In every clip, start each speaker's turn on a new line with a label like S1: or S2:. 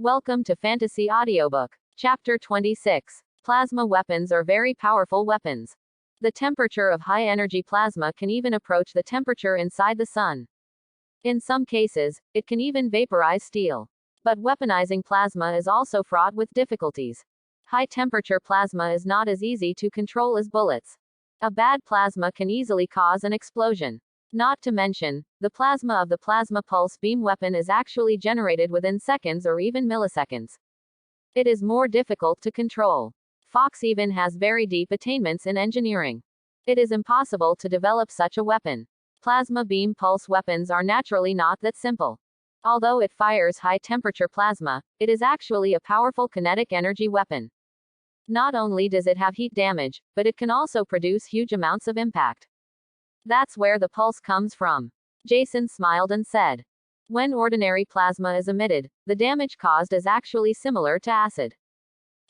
S1: Welcome to Fantasy Audiobook. Chapter 26. Plasma weapons are very powerful weapons. The temperature of high-energy plasma can even approach the temperature inside the sun. In some cases, it can even vaporize steel. But weaponizing plasma is also fraught with difficulties. High-temperature plasma is not as easy to control as bullets. A bad plasma can easily cause an explosion. Not to mention, the plasma of the plasma pulse beam weapon is actually generated within seconds or even milliseconds. It is more difficult to control. Fox even has very deep attainments in engineering. It is impossible to develop such a weapon. Plasma beam pulse weapons are naturally not that simple. Although it fires high-temperature plasma, it is actually a powerful kinetic energy weapon. Not only does it have heat damage, but it can also produce huge amounts of impact. That's where the pulse comes from. Jason smiled and said. When ordinary plasma is emitted, the damage caused is actually similar to acid.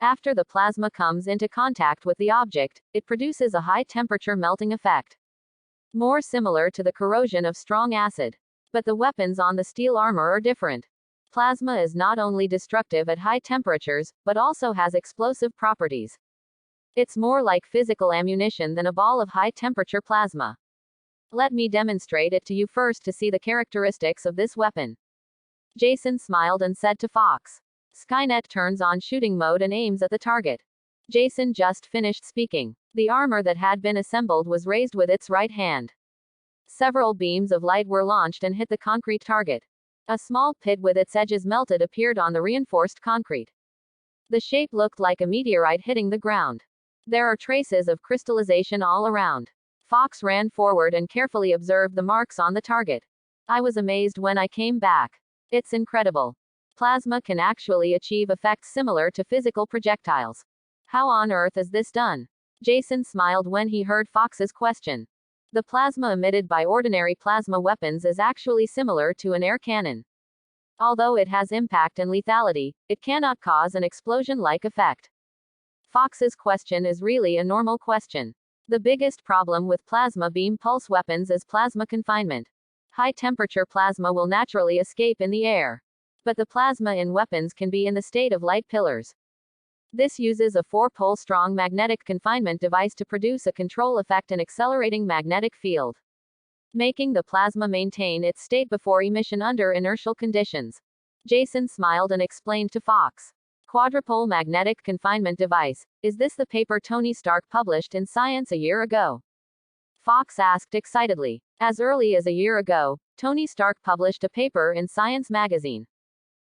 S1: After the plasma comes into contact with the object, it produces a high-temperature melting effect. More similar to the corrosion of strong acid. But the weapons on the steel armor are different. Plasma is not only destructive at high temperatures, but also has explosive properties. It's more like physical ammunition than a ball of high-temperature plasma. Let me demonstrate it to you first to see the characteristics of this weapon. Jason smiled and said to Fox. Skynet turns on shooting mode and aims at the target. Jason just finished speaking. The armor that had been assembled was raised with its right hand. Several beams of light were launched and hit the concrete target. A small pit with its edges melted appeared on the reinforced concrete. The shape looked like a meteorite hitting the ground. There are traces of crystallization all around. Fox ran forward and carefully observed the marks on the target. I was amazed when I came back. It's incredible. Plasma can actually achieve effects similar to physical projectiles. How on earth is this done? Jason smiled when he heard Fox's question. The plasma emitted by ordinary plasma weapons is actually similar to an air cannon. Although it has impact and lethality, it cannot cause an explosion-like effect. Fox's question is really a normal question. The biggest problem with plasma beam pulse weapons is plasma confinement. High-temperature plasma will naturally escape in the air. But the plasma in weapons can be in the state of light pillars. This uses a 4-pole strong magnetic confinement device to produce a control effect and accelerating magnetic field, making the plasma maintain its state before emission under inertial conditions. Jason smiled and explained to Fox. Quadrupole magnetic confinement device. Is this the paper Tony Stark published in Science a year ago? Fox asked excitedly. As early as a year ago, Tony Stark published a paper in Science magazine.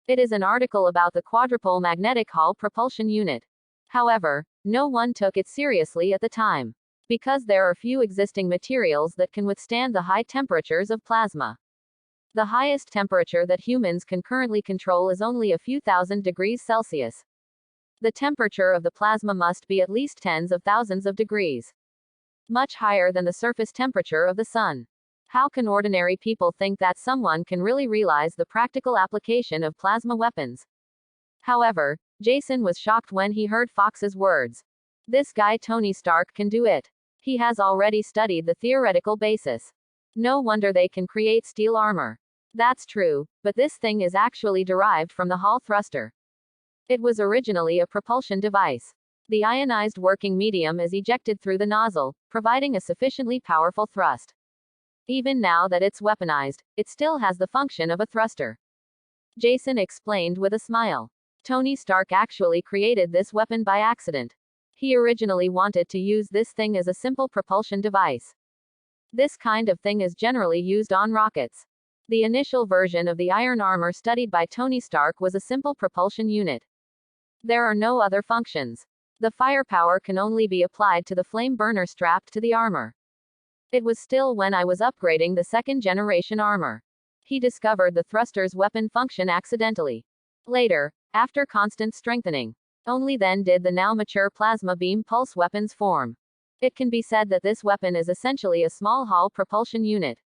S1: It is an article about the quadrupole magnetic Hall propulsion unit. However, no one took it seriously at the time. Because there are few existing materials that can withstand the high temperatures of plasma. The highest temperature that humans can currently control is only a few thousand degrees Celsius. The temperature of the plasma must be at least tens of thousands of degrees. Much higher than the surface temperature of the sun. How can ordinary people think that someone can really realize the practical application of plasma weapons? However, Jason was shocked when he heard Fox's words. This guy Tony Stark can do it. He has already studied the theoretical basis. No wonder they can create steel armor. That's true, but this thing is actually derived from the Hall thruster. It was originally a propulsion device. The ionized working medium is ejected through the nozzle, providing a sufficiently powerful thrust. Even now that it's weaponized, it still has the function of a thruster. Jason explained with a smile. Tony Stark actually created this weapon by accident. He originally wanted to use this thing as a simple propulsion device. This kind of thing is generally used on rockets. The initial version of the iron armor studied by Tony Stark was a simple propulsion unit. There are no other functions. The firepower can only be applied to the flame burner strapped to the armor. It was still when I was upgrading the second-generation armor. He discovered the thruster's weapon function accidentally. Later, after constant strengthening, only then did the now mature plasma beam pulse weapons form. It can be said that this weapon is essentially a small Hall propulsion unit.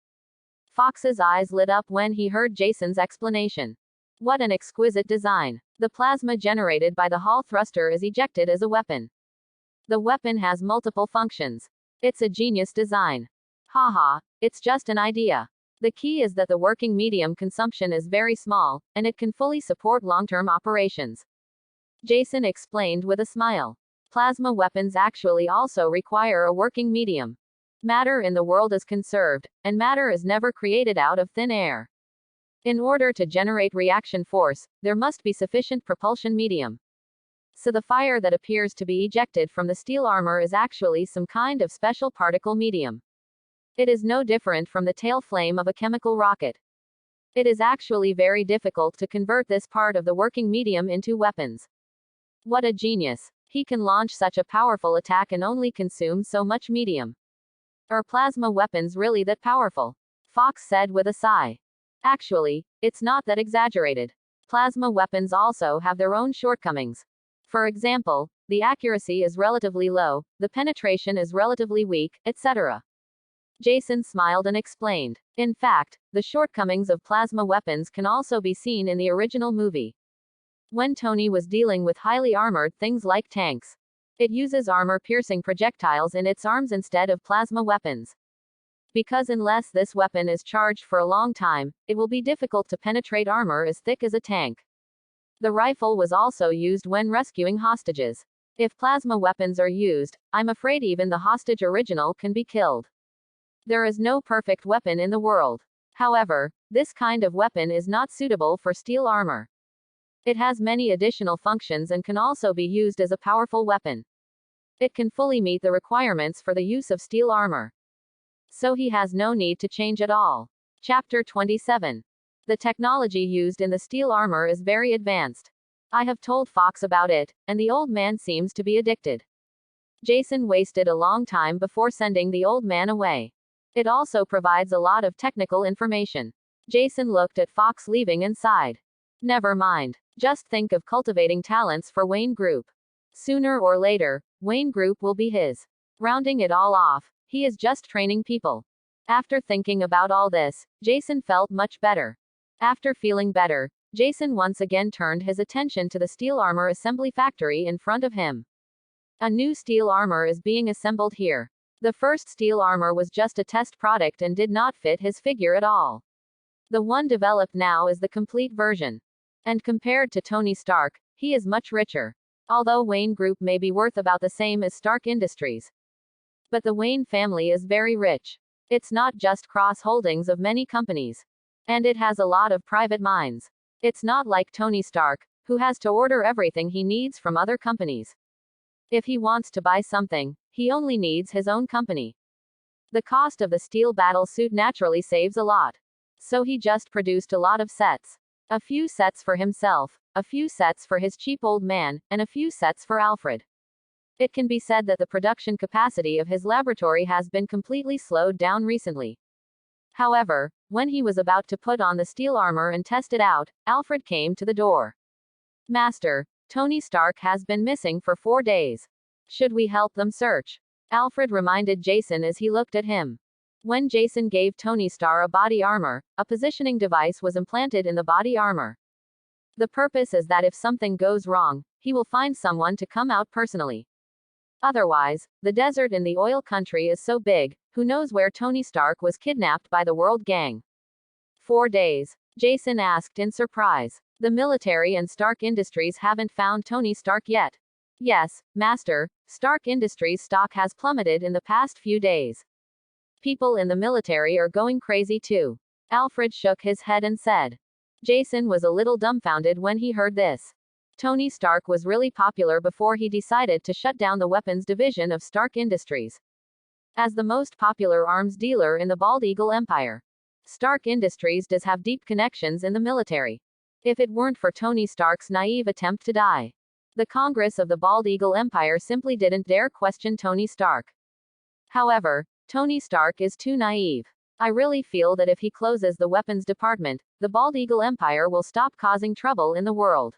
S1: Fox's eyes lit up when he heard Jason's explanation. What an exquisite design. The plasma generated by the Hall thruster is ejected as a weapon. The weapon has multiple functions. It's a genius design. Haha, it's just an idea. The key is that the working medium consumption is very small, and it can fully support long-term operations. Jason explained with a smile. Plasma weapons actually also require a working medium. Matter in the world is conserved, and matter is never created out of thin air. In order to generate reaction force, there must be sufficient propulsion medium. So the fire that appears to be ejected from the steel armor is actually some kind of special particle medium. It is no different from the tail flame of a chemical rocket. It is actually very difficult to convert this part of the working medium into weapons. What a genius! He can launch such a powerful attack and only consume so much medium. Are plasma weapons really that powerful? Fox said with a sigh. Actually, it's not that exaggerated. Plasma weapons also have their own shortcomings. For example, the accuracy is relatively low, the penetration is relatively weak, etc. Jason smiled and explained. In fact, the shortcomings of plasma weapons can also be seen in the original movie. When Tony was dealing with highly armored things like tanks, it uses armor-piercing projectiles in its arms instead of plasma weapons. Because unless this weapon is charged for a long time, it will be difficult to penetrate armor as thick as a tank. The rifle was also used when rescuing hostages. If plasma weapons are used, I'm afraid even the hostage original can be killed. There is no perfect weapon in the world. However, this kind of weapon is not suitable for steel armor. It has many additional functions and can also be used as a powerful weapon. It can fully meet the requirements for the use of steel armor. So he has no need to change at all. Chapter 27. The technology used in the steel armor is very advanced. I have told Fox about it, and the old man seems to be addicted. Jason wasted a long time before sending the old man away. It also provides a lot of technical information. Jason looked at Fox leaving and sighed. Never mind. Just think of cultivating talents for Wayne Group. Sooner or later, Wayne Group will be his. Rounding it all off, he is just training people. After thinking about all this, Jason felt much better. After feeling better, Jason once again turned his attention to the steel armor assembly factory in front of him. A new steel armor is being assembled here. The first steel armor was just a test product and did not fit his figure at all. The one developed now is the complete version. And compared to Tony Stark, he is much richer. Although Wayne Group may be worth about the same as Stark Industries. But the Wayne family is very rich. It's not just cross-holdings of many companies. And it has a lot of private mines. It's not like Tony Stark, who has to order everything he needs from other companies. If he wants to buy something, he only needs his own company. The cost of the steel battle suit naturally saves a lot. So he just produced a lot of sets. A few sets for himself, a few sets for his cheap old man, and a few sets for Alfred. It can be said that the production capacity of his laboratory has been completely slowed down recently. However, when he was about to put on the steel armor and test it out, Alfred came to the door. Master, Tony Stark has been missing for 4 days. Should we help them search? Alfred reminded Jason as he looked at him. When Jason gave Tony Stark a body armor, a positioning device was implanted in the body armor. The purpose is that if something goes wrong, he will find someone to come out personally. Otherwise, the desert in the oil country is so big, who knows where Tony Stark was kidnapped by the World Gang. 4 days? Jason asked in surprise. The military and Stark Industries haven't found Tony Stark yet. Yes, Master, Stark Industries stock has plummeted in the past few days. People in the military are going crazy too. Alfred shook his head and said. Jason was a little dumbfounded when he heard this. Tony Stark was really popular before he decided to shut down the weapons division of Stark Industries. As the most popular arms dealer in the Bald Eagle Empire, Stark Industries does have deep connections in the military. If it weren't for Tony Stark's naive attempt to die, the Congress of the Bald Eagle Empire simply didn't dare question Tony Stark. However, Tony Stark is too naive. I really feel that if he closes the weapons department, the Bald Eagle Empire will stop causing trouble in the world.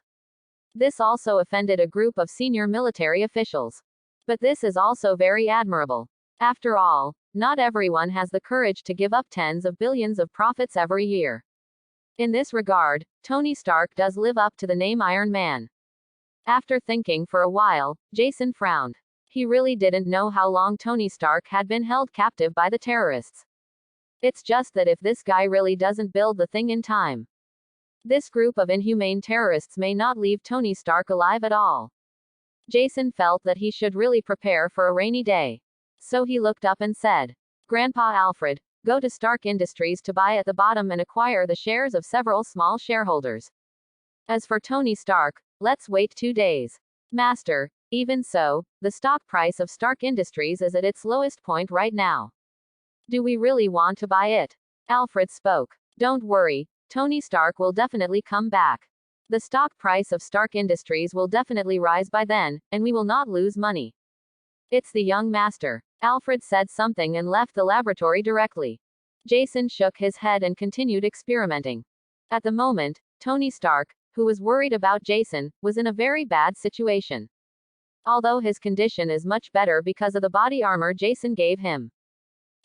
S1: This also offended a group of senior military officials. But this is also very admirable. After all, not everyone has the courage to give up tens of billions of profits every year. In this regard, Tony Stark does live up to the name Iron Man. After thinking for a while, Jason frowned. He really didn't know how long Tony Stark had been held captive by the terrorists. It's just that if this guy really doesn't build the thing in time, this group of inhumane terrorists may not leave Tony Stark alive at all. Jason felt that he should really prepare for a rainy day. So he looked up and said, Grandpa Alfred, go to Stark Industries to buy at the bottom and acquire the shares of several small shareholders. As for Tony Stark, let's wait 2 days. Master, even so, the stock price of Stark Industries is at its lowest point right now. Do we really want to buy it? Alfred spoke. Don't worry, Tony Stark will definitely come back. The stock price of Stark Industries will definitely rise by then, and we will not lose money. It's the young master. Alfred said something and left the laboratory directly. Jason shook his head and continued experimenting. At the moment, Tony Stark, who was worried about Jason, was in a very bad situation. Although his condition is much better because of the body armor Jason gave him.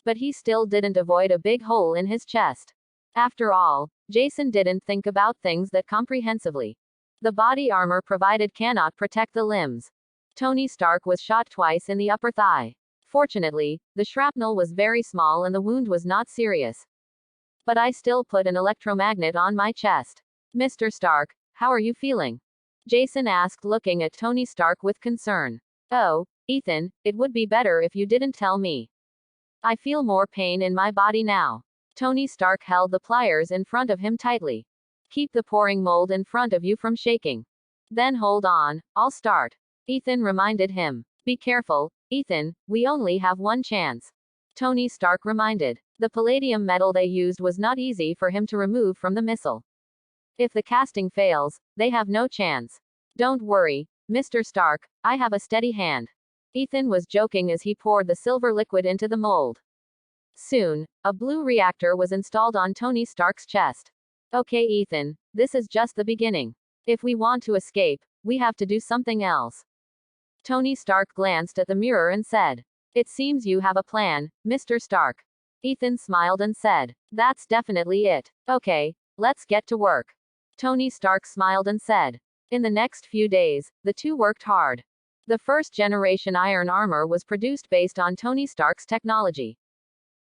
S1: But he still didn't avoid a big hole in his chest. After all, Jason didn't think about things that comprehensively. The body armor provided cannot protect the limbs. Tony Stark was shot twice in the upper thigh. Fortunately, the shrapnel was very small and the wound was not serious. But I still put an electromagnet on my chest. Mr. Stark, how are you feeling? Jason asked, looking at Tony Stark with concern. Oh, Ethan, it would be better if you didn't tell me. I feel more pain in my body now. Tony Stark held the pliers in front of him tightly. Keep the pouring mold in front of you from shaking. Then hold on, I'll start. Ethan reminded him. Be careful, Ethan, we only have one chance. Tony Stark reminded. The palladium metal they used was not easy for him to remove from the missile. If the casting fails, they have no chance. Don't worry, Mr. Stark, I have a steady hand. Ethan was joking as he poured the silver liquid into the mold. Soon, a blue reactor was installed on Tony Stark's chest. Okay, Ethan, this is just the beginning. If we want to escape, we have to do something else. Tony Stark glanced at the mirror and said, It seems you have a plan, Mr. Stark. Ethan smiled and said, That's definitely it. Okay, let's get to work. Tony Stark smiled and said. In the next few days, the two worked hard. The first generation iron armor was produced based on Tony Stark's technology.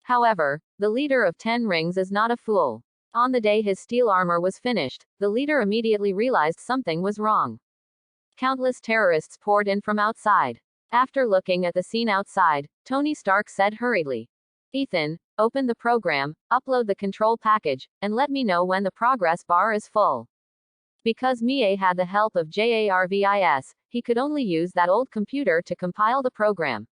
S1: However, the leader of 10 Rings is not a fool. On the day his steel armor was finished, the leader immediately realized something was wrong. Countless terrorists poured in from outside. After looking at the scene outside, Tony Stark said hurriedly, Ethan, open the program, upload the control package, and let me know when the progress bar is full. Because Mie had the help of JARVIS, he could only use that old computer to compile the program.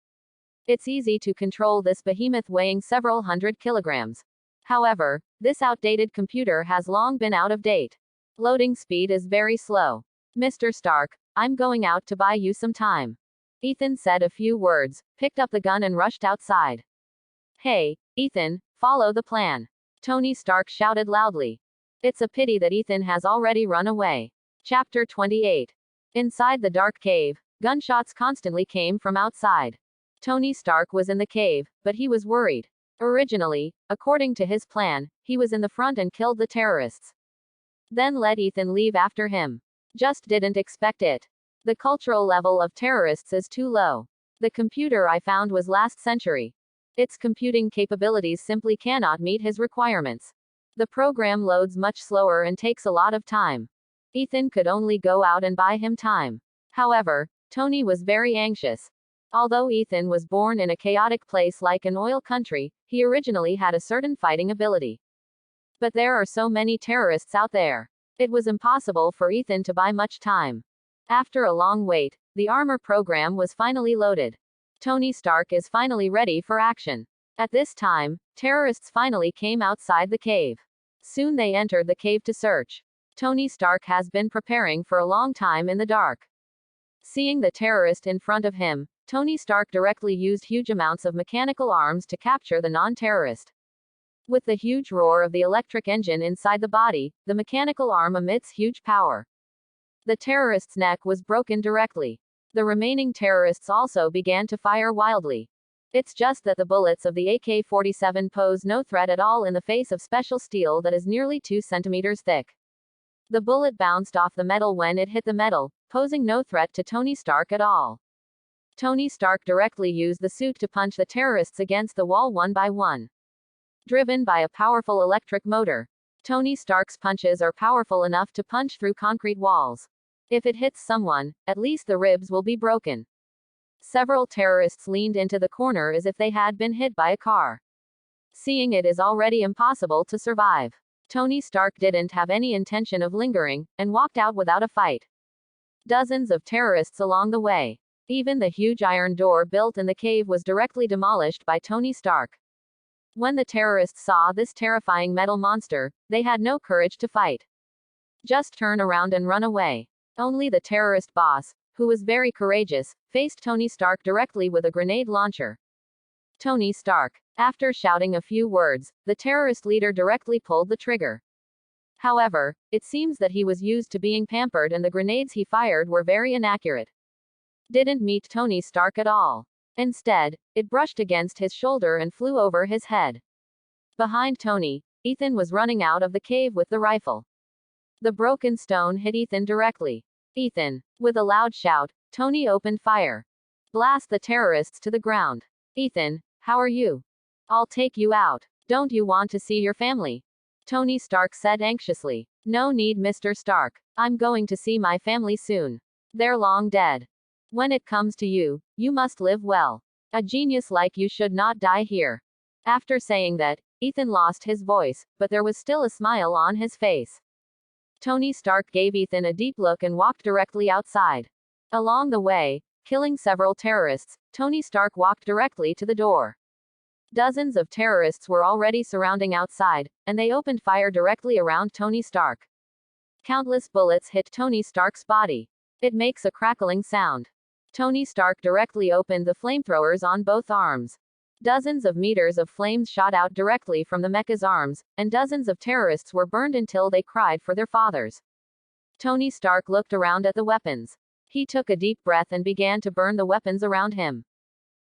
S1: It's easy to control this behemoth weighing several hundred kilograms. However, this outdated computer has long been out of date. Loading speed is very slow. Mr. Stark, I'm going out to buy you some time. Ethan said a few words, picked up the gun and rushed outside. Hey, Ethan, follow the plan. Tony Stark shouted loudly. It's a pity that Ethan has already run away. Chapter 28. Inside the dark cave, gunshots constantly came from outside. Tony Stark was in the cave, but he was worried. Originally, according to his plan, he was in the front and killed the terrorists. Then let Ethan leave after him. Just didn't expect it. The cultural level of terrorists is too low. The computer I found was last century. Its computing capabilities simply cannot meet his requirements. The program loads much slower and takes a lot of time. Ethan could only go out and buy him time. However, Tony was very anxious. Although Ethan was born in a chaotic place like an oil country, he originally had a certain fighting ability. But there are so many terrorists out there. It was impossible for Ethan to buy much time. After a long wait, the armor program was finally loaded. Tony Stark is finally ready for action. At this time, terrorists finally came outside the cave. Soon they entered the cave to search. Tony Stark has been preparing for a long time in the dark. Seeing the terrorist in front of him, Tony Stark directly used huge amounts of mechanical arms to capture the non-terrorist. With the huge roar of the electric engine inside the body, the mechanical arm emits huge power. The terrorist's neck was broken directly. The remaining terrorists also began to fire wildly. It's just that the bullets of the AK-47 pose no threat at all in the face of special steel that is nearly 2 centimeters thick. The bullet bounced off the metal when it hit the metal, posing no threat to Tony Stark at all. Tony Stark directly used the suit to punch the terrorists against the wall one by one. driven by a powerful electric motor. Tony Stark's punches are powerful enough to punch through concrete walls. If it hits someone, at least the ribs will be broken. Several terrorists leaned into the corner as if they had been hit by a car. Seeing it is already impossible to survive, Tony Stark didn't have any intention of lingering, and walked out without a fight. Dozens of terrorists along the way. Even the huge iron door built in the cave was directly demolished by Tony Stark. When the terrorists saw this terrifying metal monster, they had no courage to fight. Just turn around and run away. Only the terrorist boss, who was very courageous, faced Tony Stark directly with a grenade launcher. Tony Stark. After shouting a few words, the terrorist leader directly pulled the trigger. However, it seems that he was used to being pampered and the grenades he fired were very inaccurate. Didn't meet Tony Stark at all. Instead, it brushed against his shoulder and flew over his head. Behind Tony, Ethan was running out of the cave with the rifle. The broken stone hit Ethan directly. Ethan. With a loud shout, Tony opened fire. Blast the terrorists to the ground. Ethan, how are you? I'll take you out. Don't you want to see your family? Tony Stark said anxiously. No need, Mr. Stark. I'm going to see my family soon. They're long dead. When it comes to you, you must live well. A genius like you should not die here. After saying that, Ethan lost his voice, but there was still a smile on his face. Tony Stark gave Ethan a deep look and walked directly outside. Along the way, killing several terrorists, Tony Stark walked directly to the door. Dozens of terrorists were already surrounding outside, and they opened fire directly around Tony Stark. Countless bullets hit Tony Stark's body. It makes a crackling sound. Tony Stark directly opened the flamethrowers on both arms. Dozens of meters of flames shot out directly from the mecha's arms, and dozens of terrorists were burned until they cried for their fathers. Tony Stark looked around at the weapons. He took a deep breath and began to burn the weapons around him.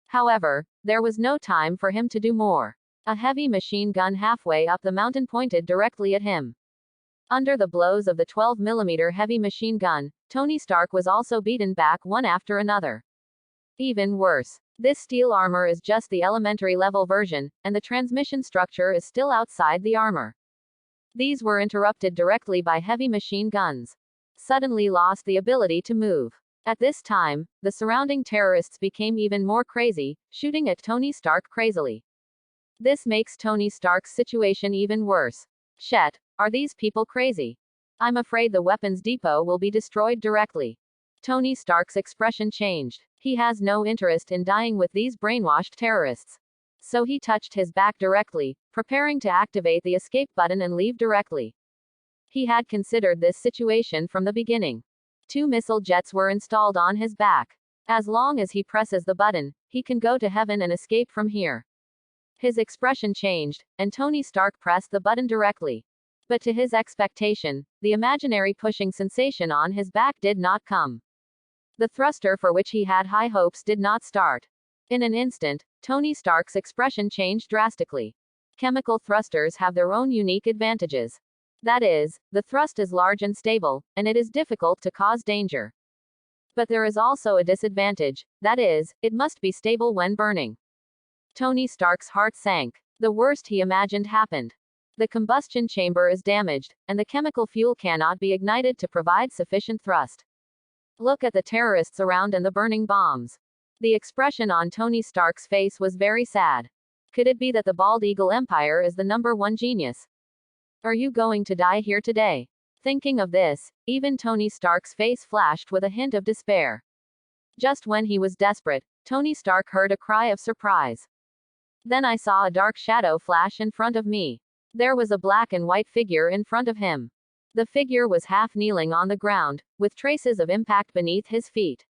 S1: However, there was no time for him to do more. A heavy machine gun halfway up the mountain pointed directly at him. Under the blows of the 12mm heavy machine gun, Tony Stark was also beaten back one after another. Even worse, this steel armor is just the elementary level version, and the transmission structure is still outside the armor. These were interrupted directly by heavy machine guns. Suddenly lost the ability to move. At this time, the surrounding terrorists became even more crazy, shooting at Tony Stark crazily. This makes Tony Stark's situation even worse. Shit, are these people crazy? I'm afraid the weapons depot will be destroyed directly. Tony Stark's expression changed. He has no interest in dying with these brainwashed terrorists. So he touched his back directly, preparing to activate the escape button and leave directly. He had considered this situation from the beginning. 2 missile jets were installed on his back. As long as he presses the button, he can go to heaven and escape from here. His expression changed, and Tony Stark pressed the button directly. But to his expectation, the imaginary pushing sensation on his back did not come. The thruster for which he had high hopes did not start. In an instant, Tony Stark's expression changed drastically. Chemical thrusters have their own unique advantages. That is, the thrust is large and stable, and it is difficult to cause danger. But there is also a disadvantage, that is, it must be stable when burning. Tony Stark's heart sank. The worst he imagined happened. The combustion chamber is damaged, and the chemical fuel cannot be ignited to provide sufficient thrust. Look at the terrorists around and the burning bombs. The expression on Tony Stark's face was very sad. Could it be that the Bald Eagle Empire is the #1 genius? Are you going to die here today? Thinking of this, even Tony Stark's face flashed with a hint of despair. Just when he was desperate, Tony Stark heard a cry of surprise. Then I saw a dark shadow flash in front of me. There was a black and white figure in front of him. The figure was half kneeling on the ground, with traces of impact beneath his feet.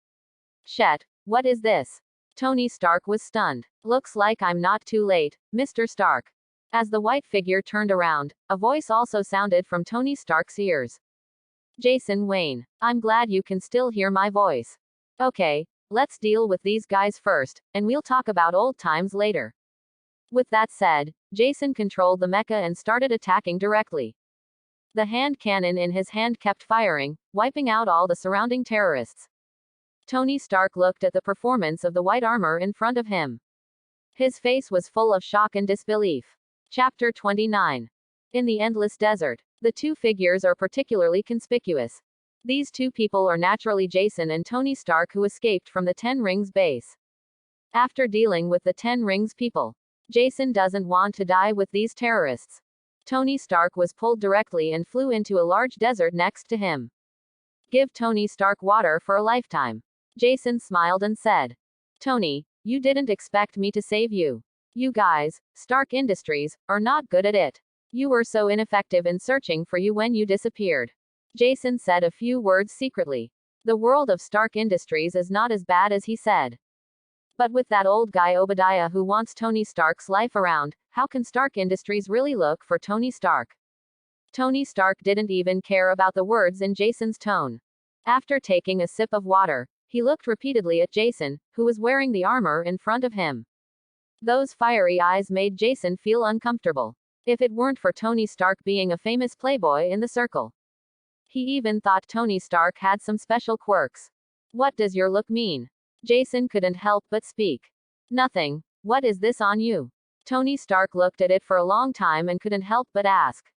S1: Shit, what is this? Tony Stark was stunned. Looks like I'm not too late, Mr. Stark. As the white figure turned around, a voice also sounded from Tony Stark's ears. Jason Wayne, I'm glad you can still hear my voice. Okay, let's deal with these guys first, and we'll talk about old times later. With that said, Jason controlled the mecha and started attacking directly. The hand cannon in his hand kept firing, wiping out all the surrounding terrorists. Tony Stark looked at the performance of the white armor in front of him. His face was full of shock and disbelief. Chapter 29. In the endless desert. The two figures are particularly conspicuous. These two people are naturally Jason and Tony Stark, who escaped from the Ten Rings base. After dealing with the Ten Rings people, Jason doesn't want to die with these terrorists. Tony Stark was pulled directly and flew into a large desert next to him. Give Tony Stark water for a lifetime. Jason smiled and said, Tony, you didn't expect me to save you. You guys, Stark Industries, are not good at it. You were so ineffective in searching for you when you disappeared. Jason said a few words secretly. The world of Stark Industries is not as bad as he said. But with that old guy Obadiah who wants Tony Stark's life around, how can Stark Industries really look for Tony Stark? Tony Stark didn't even care about the words in Jason's tone. After taking a sip of water, he looked repeatedly at Jason, who was wearing the armor in front of him. Those fiery eyes made Jason feel uncomfortable. If it weren't for Tony Stark being a famous playboy in the circle. He even thought Tony Stark had some special quirks. What does your look mean? Jason couldn't help but speak. Nothing. What is this on you? Tony Stark looked at it for a long time and couldn't help but ask.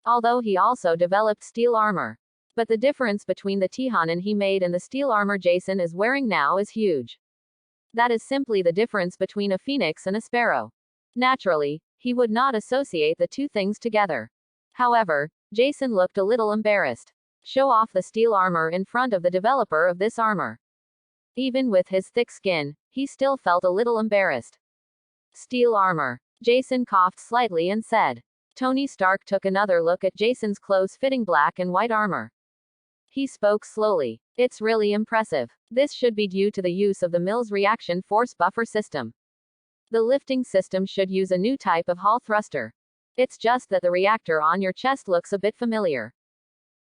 S1: Although he also developed steel armor. But the difference between the Tihanan he made and the steel armor Jason is wearing now is huge. That is simply the difference between a phoenix and a sparrow. Naturally, he would not associate the two things together. However, Jason looked a little embarrassed. Show off the steel armor in front of the developer of this armor. Even with his thick skin, he still felt a little embarrassed. Steel armor. Jason coughed slightly and said. Tony Stark took another look at Jason's close-fitting black and white armor. He spoke slowly. It's really impressive. This should be due to the use of the Mills reaction force buffer system. The lifting system should use a new type of Hall thruster. It's just that the reactor on your chest looks a bit familiar.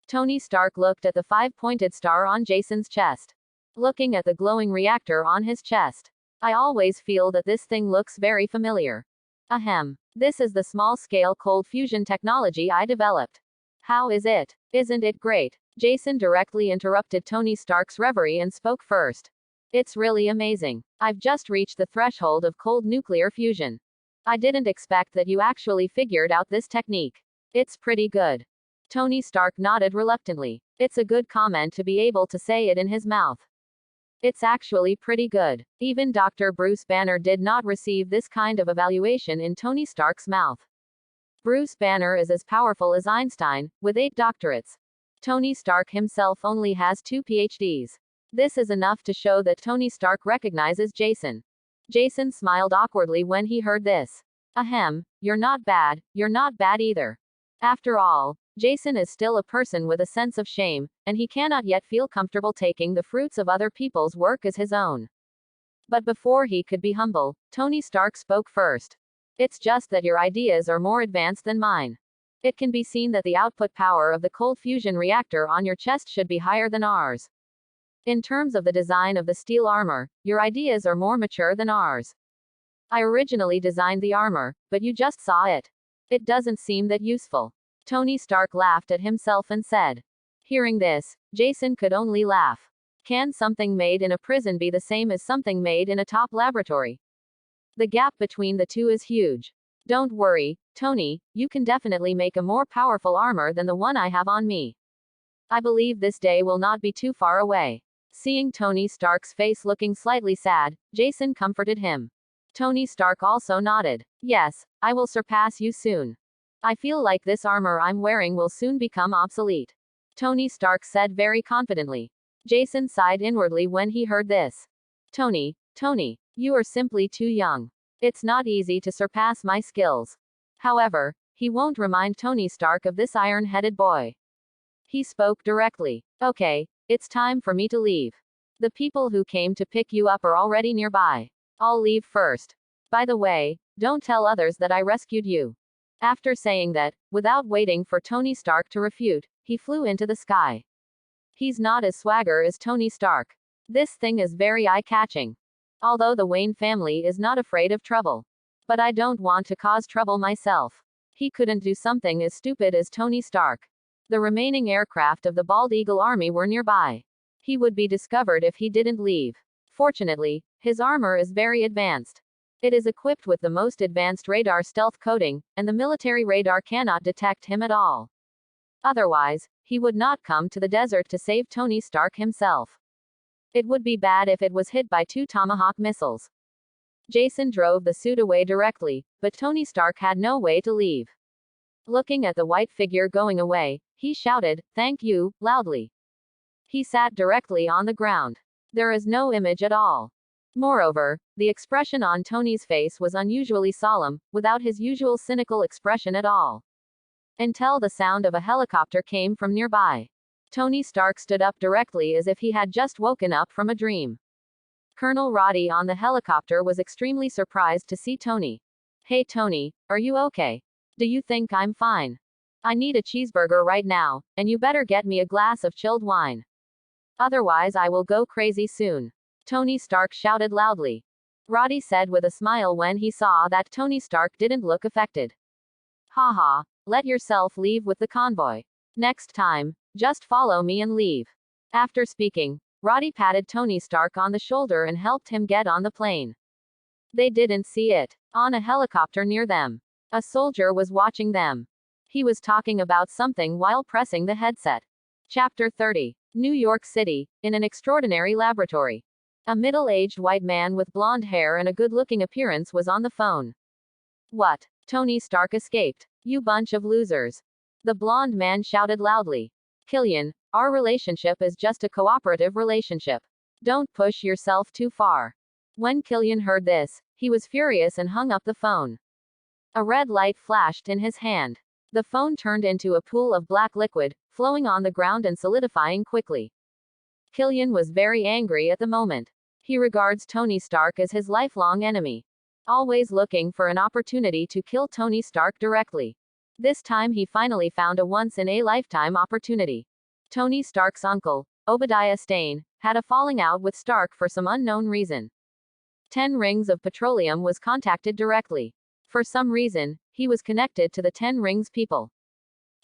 S1: Tony Stark looked at the five-pointed star on Jason's chest. Looking at the glowing reactor on his chest. I always feel that this thing looks very familiar. Ahem. This is the small-scale cold fusion technology I developed. How is it? Isn't it great? Jason directly interrupted Tony Stark's reverie and spoke first. It's really amazing. I've just reached the threshold of cold nuclear fusion. I didn't expect that you actually figured out this technique. It's pretty good. Tony Stark nodded reluctantly. It's a good comment to be able to say it in his mouth. It's actually pretty good. Even Dr. Bruce Banner did not receive this kind of evaluation in Tony Stark's mouth. Bruce Banner is as powerful as Einstein, with 8 doctorates. Tony Stark himself only has 2 PhDs. This is enough to show that Tony Stark recognizes Jason. Jason smiled awkwardly when he heard this. Ahem, you're not bad either. After all, Jason is still a person with a sense of shame, and he cannot yet feel comfortable taking the fruits of other people's work as his own. But before he could be humble, Tony Stark spoke first. It's just that your ideas are more advanced than mine. It can be seen that the output power of the cold fusion reactor on your chest should be higher than ours. In terms of the design of the steel armor, your ideas are more mature than ours. I originally designed the armor, but you just saw it. It doesn't seem that useful. Tony Stark laughed at himself and said. Hearing this, Jason could only laugh. Can something made in a prison be the same as something made in a top laboratory? The gap between the two is huge. Don't worry, Tony, you can definitely make a more powerful armor than the one I have on me. I believe this day will not be too far away. Seeing Tony Stark's face looking slightly sad, Jason comforted him. Tony Stark also nodded. Yes, I will surpass you soon. I feel like this armor I'm wearing will soon become obsolete. Tony Stark said very confidently. Jason sighed inwardly when he heard this. Tony, you are simply too young. It's not easy to surpass my skills. However, he won't remind Tony Stark of this iron-headed boy. He spoke directly. Okay, it's time for me to leave. The people who came to pick you up are already nearby. I'll leave first. By the way, don't tell others that I rescued you. After saying that, without waiting for Tony Stark to refute, he flew into the sky. He's not as swagger as Tony Stark. This thing is very eye-catching. Although the Wayne family is not afraid of trouble. But I don't want to cause trouble myself. He couldn't do something as stupid as Tony Stark. The remaining aircraft of the Bald Eagle Army were nearby. He would be discovered if he didn't leave. Fortunately, his armor is very advanced. It is equipped with the most advanced radar stealth coating, and the military radar cannot detect him at all. Otherwise, he would not come to the desert to save Tony Stark himself. It would be bad if it was hit by 2 Tomahawk missiles. Jason drove the suit away directly, but Tony Stark had no way to leave. Looking at the white figure going away, he shouted, "Thank you," loudly. He sat directly on the ground. There is no image at all. Moreover, the expression on Tony's face was unusually solemn, without his usual cynical expression at all. Until the sound of a helicopter came from nearby. Tony Stark stood up directly as if he had just woken up from a dream. Colonel Roddy on the helicopter was extremely surprised to see Tony. "Hey Tony, are you okay? Do you think I'm fine? I need a cheeseburger right now, and you better get me a glass of chilled wine. Otherwise I will go crazy soon," Tony Stark shouted loudly. Roddy said with a smile when he saw that Tony Stark didn't look affected. "Haha, let yourself leave with the convoy. Next time, just follow me and leave." After speaking, Roddy patted Tony Stark on the shoulder and helped him get on the plane. They didn't see it. On a helicopter near them, a soldier was watching them. He was talking about something while pressing the headset. Chapter 30. New York City, in an extraordinary laboratory. A middle-aged white man with blonde hair and a good-looking appearance was on the phone. "What?" Tony Stark escaped. "You bunch of losers." The blonde man shouted loudly. "Killian, our relationship is just a cooperative relationship. Don't push yourself too far." When Killian heard this, he was furious and hung up the phone. A red light flashed in his hand. The phone turned into a pool of black liquid, flowing on the ground and solidifying quickly. Killian was very angry at the moment. He regards Tony Stark as his lifelong enemy. Always looking for an opportunity to kill Tony Stark directly. This time he finally found a once-in-a-lifetime opportunity. Tony Stark's uncle, Obadiah Stane, had a falling out with Stark for some unknown reason. 10 Rings of Petroleum was contacted directly. For some reason, he was connected to the 10 Rings people.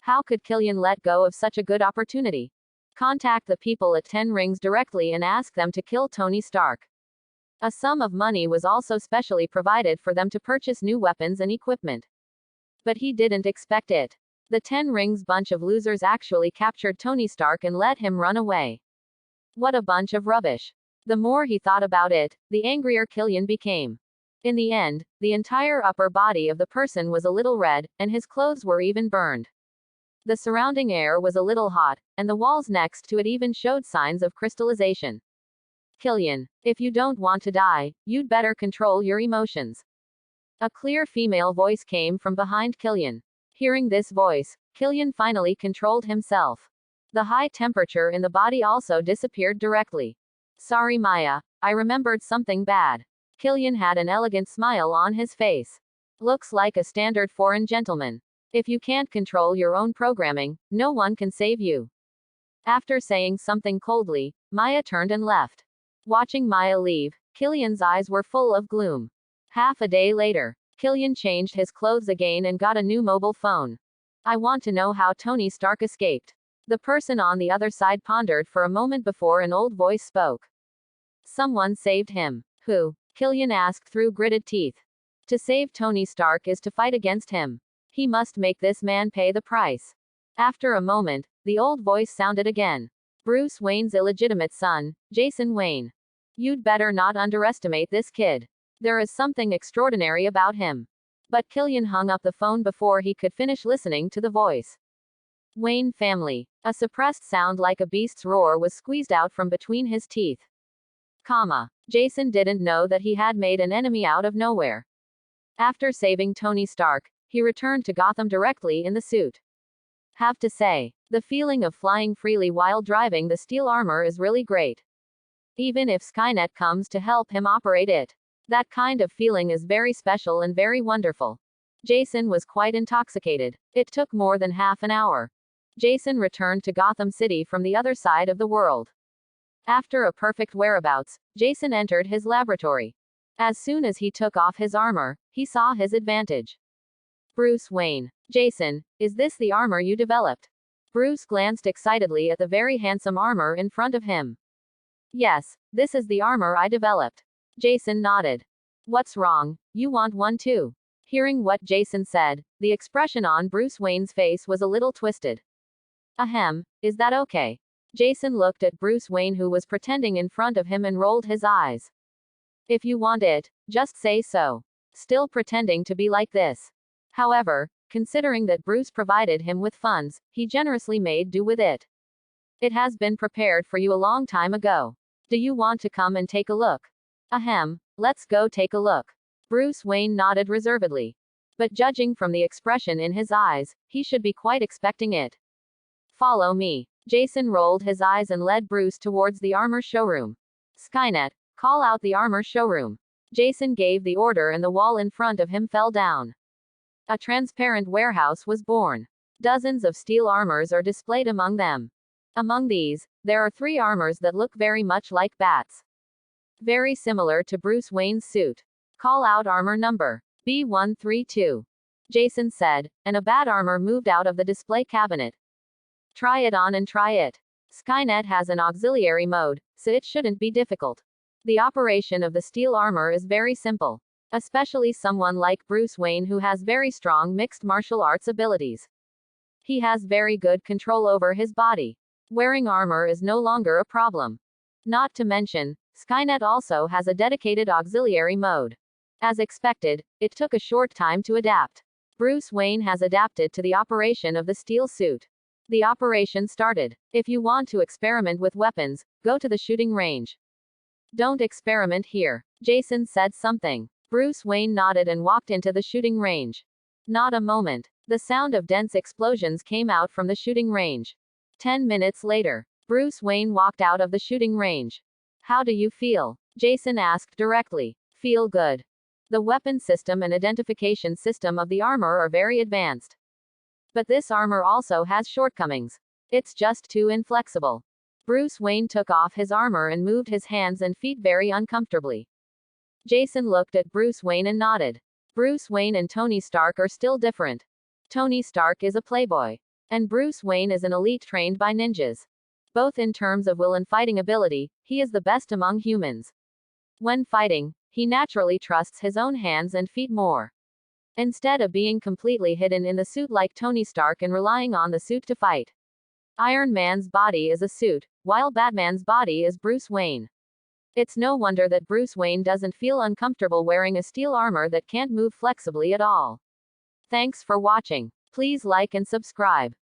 S1: How could Killian let go of such a good opportunity? Contact the people at 10 Rings directly and ask them to kill Tony Stark. A sum of money was also specially provided for them to purchase new weapons and equipment. But he didn't expect it. The 10 Rings bunch of losers actually captured Tony Stark and let him run away. What a bunch of rubbish. The more he thought about it, the angrier Killian became. In the end, the entire upper body of the person was a little red, and his clothes were even burned. The surrounding air was a little hot, and the walls next to it even showed signs of crystallization. "Killian, if you don't want to die, you'd better control your emotions." A clear female voice came from behind Killian. Hearing this voice, Killian finally controlled himself. The high temperature in the body also disappeared directly. "Sorry Maya, I remembered something bad." Killian had an elegant smile on his face. "Looks like a standard foreign gentleman. If you can't control your own programming, no one can save you." After saying something coldly, Maya turned and left. Watching Maya leave, Killian's eyes were full of gloom. Half a day later, Killian changed his clothes again and got a new mobile phone. "I want to know how Tony Stark escaped." The person on the other side pondered for a moment before an old voice spoke. "Someone saved him." "Who?" Killian asked through gritted teeth. "To save Tony Stark is to fight against him. He must make this man pay the price." After a moment, the old voice sounded again. "Bruce Wayne's illegitimate son, Jason Wayne. You'd better not underestimate this kid. There is something extraordinary about him." But Killian hung up the phone before he could finish listening to the voice. "Wayne family." A suppressed sound like a beast's roar was squeezed out from between his teeth. Jason didn't know that he had made an enemy out of nowhere. After saving Tony Stark, he returned to Gotham directly in the suit. Have to say, the feeling of flying freely while driving the steel armor is really great. Even if Skynet comes to help him operate it. That kind of feeling is very special and very wonderful. Jason was quite intoxicated. It took more than half an hour. Jason returned to Gotham City from the other side of the world. After a perfect whereabouts, Jason entered his laboratory. As soon as he took off his armor, he saw his advantage. "Bruce Wayne. Jason, is this the armor you developed?" Bruce glanced excitedly at the very handsome armor in front of him. "Yes, this is the armor I developed." Jason nodded. What's wrong? You want one too. Hearing what Jason said, the expression on Bruce Wayne's face was a little twisted. Ahem, is that okay? Jason looked at Bruce Wayne, who was pretending in front of him, and rolled his eyes. If you want it, just say so. Still pretending to be like this. However, considering that Bruce provided him with funds, he generously made do with it. It has been prepared for you a long time ago. Do you want to come and take a look? Ahem, let's go take a look. Bruce Wayne nodded reservedly. But judging from the expression in his eyes, he should be quite expecting it. Follow me. Jason rolled his eyes and led Bruce towards the armor showroom. Skynet, call out the armor showroom. Jason gave the order and the wall in front of him fell down. A transparent warehouse was born. Dozens of steel armors are displayed among them. Among these, there are 3 armors that look very much like bats. Very similar to Bruce Wayne's suit. Call out armor number B132. Jason said, and a bat armor moved out of the display cabinet. Try it on and try it. Skynet has an auxiliary mode, so it shouldn't be difficult. The operation of the steel armor is very simple. Especially someone like Bruce Wayne, who has very strong mixed martial arts abilities. He has very good control over his body. Wearing armor is no longer a problem. Not to mention, Skynet also has a dedicated auxiliary mode. As expected, it took a short time to adapt. Bruce Wayne has adapted to the operation of the steel suit. The operation started. If you want to experiment with weapons, go to the shooting range. Don't experiment here. Jason said something. Bruce Wayne nodded and walked into the shooting range. Not a moment. The sound of dense explosions came out from the shooting range. 10 minutes later, Bruce Wayne walked out of the shooting range. How do you feel? Jason asked directly. Feel good. The weapon system and identification system of the armor are very advanced. But this armor also has shortcomings. It's just too inflexible. Bruce Wayne took off his armor and moved his hands and feet very uncomfortably. Jason looked at Bruce Wayne and nodded. Bruce Wayne and Tony Stark are still different. Tony Stark is a playboy. And Bruce Wayne is an elite trained by ninjas. Both in terms of will and fighting ability, he is the best among humans. When fighting, he naturally trusts his own hands and feet more. Instead of being completely hidden in the suit like Tony Stark and relying on the suit to fight. Iron Man's body is a suit, while Batman's body is Bruce Wayne. It's no wonder that Bruce Wayne doesn't feel uncomfortable wearing a steel armor that can't move flexibly at all. Thanks for watching. Please like and subscribe.